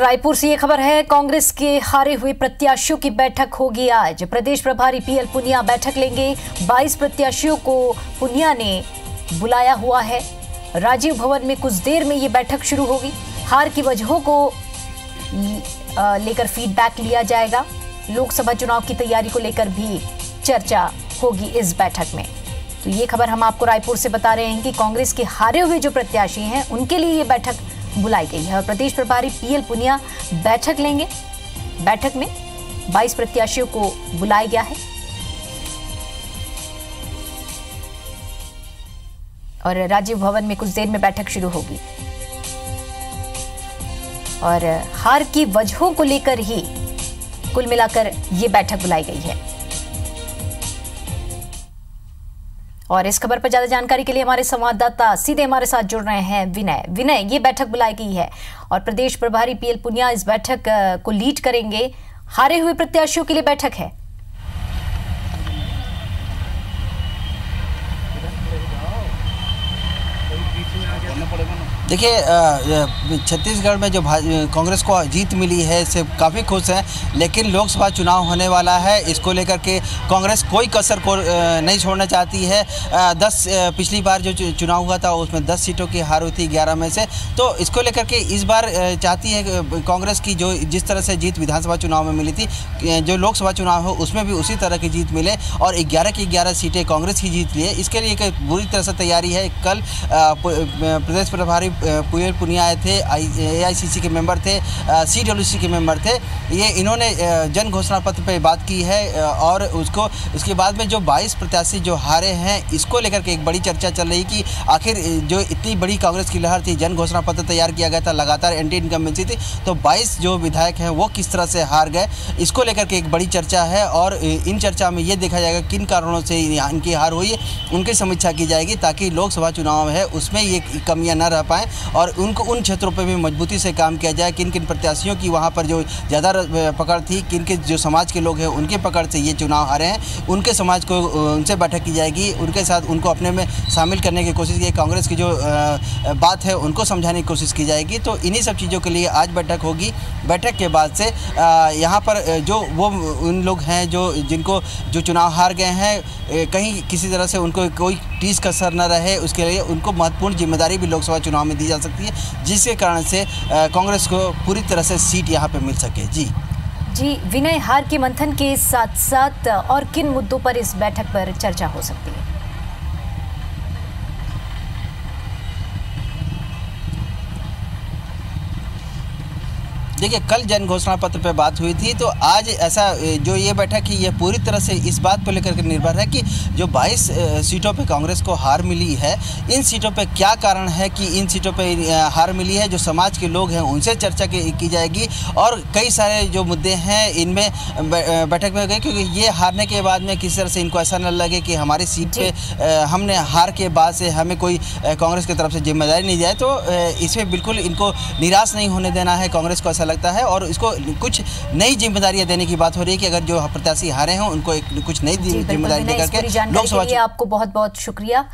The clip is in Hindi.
रायपुर से ये खबर है, कांग्रेस के हारे हुए प्रत्याशियों की बैठक होगी आज। प्रदेश प्रभारी पीएल पुनिया बैठक लेंगे। 22 प्रत्याशियों को पुनिया ने बुलाया हुआ है। राजीव भवन में कुछ देर में ये बैठक शुरू होगी। हार की वजहों को लेकर फीडबैक लिया जाएगा। लोकसभा चुनाव की तैयारी को लेकर भी चर्चा होगी इस बैठक में। तो ये खबर हम आपको रायपुर से बता रहे हैं कि कांग्रेस के हारे हुए जो प्रत्याशी हैं उनके लिए ये बैठक बुलाई गई है और प्रदेश प्रभारी पीएल पुनिया बैठक लेंगे। बैठक में 22 प्रत्याशियों को बुलाया गया है और राजीव भवन में कुछ देर में बैठक शुरू होगी और हार की वजहों को लेकर ही कुल मिलाकर ये बैठक बुलाई गई है। और इस खबर पर ज्यादा जानकारी के लिए हमारे संवाददाता सीधे हमारे साथ जुड़ रहे हैं विनय, ये बैठक बुलाई गई है और प्रदेश प्रभारी पीएल पुनिया इस बैठक को लीड करेंगे। हारे हुए प्रत्याशियों के लिए बैठक है। देखिए, छत्तीसगढ़ में जो कांग्रेस को जीत मिली है इससे काफ़ी खुश हैं, लेकिन लोकसभा चुनाव होने वाला है। इसको लेकर के कांग्रेस कोई कसर को नहीं छोड़ना चाहती है। 10 पिछली बार जो चुनाव हुआ था उसमें 10 सीटों की हार हुई थी 11 में से। तो इसको लेकर के इस बार चाहती है कांग्रेस की जो जिस तरह से जीत विधानसभा चुनाव में मिली थी, जो लोकसभा चुनाव हो उसमें भी उसी तरह की जीत मिले और 11 की 11 सीटें कांग्रेस की जीत लिए। इसके लिए एक बुरी तरह से तैयारी है। कल प्रदेश प्रभारी पीएल पुनिया आए थे, एआईसीसी के मेंबर थे, सीडब्ल्यूसी के मेंबर थे। इन्होंने जन घोषणा पत्र पे बात की है और उसके बाद में जो 22 प्रत्याशी जो हारे हैं इसको लेकर के एक बड़ी चर्चा चल रही कि आखिर जो इतनी बड़ी कांग्रेस की लहर थी, जन घोषणा पत्र तैयार किया गया था, लगातार एंटी इनकम्बेंसी थी, तो 22 जो विधायक हैं वो किस तरह से हार गए, इसको लेकर के एक बड़ी चर्चा है। और इन चर्चा में ये देखा जाएगा किन कारणों से इनकी हार हुई है, उनकी समीक्षा की जाएगी ताकि लोकसभा चुनाव है उसमें ये कमियां न रह पाएँ और उनको उन क्षेत्रों पे भी मजबूती से काम किया जाए। किन किन प्रत्याशियों की वहाँ पर जो ज़्यादा पकड़ थी, किन के जो समाज के लोग हैं उनके पकड़ से ये चुनाव हारे हैं, उनके समाज को उनसे बैठक की जाएगी, उनके साथ उनको अपने में शामिल करने की कोशिश की, कांग्रेस की जो बात है उनको समझाने की कोशिश की जाएगी। तो इन्हीं सब चीज़ों के लिए आज बैठक होगी। बैठक के बाद से यहाँ पर जो वो उन लोग हैं जिनको जो चुनाव हार गए हैं, कहीं किसी तरह से उनको कोई टीस कसर न रहे, उसके लिए उनको महत्वपूर्ण जिम्मेदारी भी लोकसभा चुनाव में दी जा सकती है, जिसके कारण से कांग्रेस को पूरी तरह से सीट यहाँ पे मिल सके। जी विनय, हार के मंथन के साथ साथ और किन मुद्दों पर इस बैठक पर चर्चा हो सकती है? देखिए, कल जन घोषणा पत्र पे बात हुई थी, तो आज ऐसा जो ये बैठक है ये पूरी तरह से इस बात पर लेकर के निर्भर है कि जो 22 सीटों पे कांग्रेस को हार मिली है, इन सीटों पे क्या कारण है कि इन सीटों पे हार मिली है। जो समाज के लोग हैं उनसे चर्चा की जाएगी और कई सारे जो मुद्दे हैं इनमें बैठक में गए, क्योंकि ये हारने के बाद में किसी तरह से इनको ऐसा न लगे कि हमारी सीट पे हमने हार के बाद से हमें कोई कांग्रेस की तरफ से जिम्मेदारी नहीं जाए। तो इसमें बिल्कुल इनको निराश नहीं होने देना है, कांग्रेस को ऐसा लगता है, और इसको कुछ नई जिम्मेदारियां देने की बात हो रही है कि अगर जो प्रत्याशी हारे हैं उनको कुछ नई जिम्मेदारी देकर के लोकसभा। आपको बहुत बहुत शुक्रिया।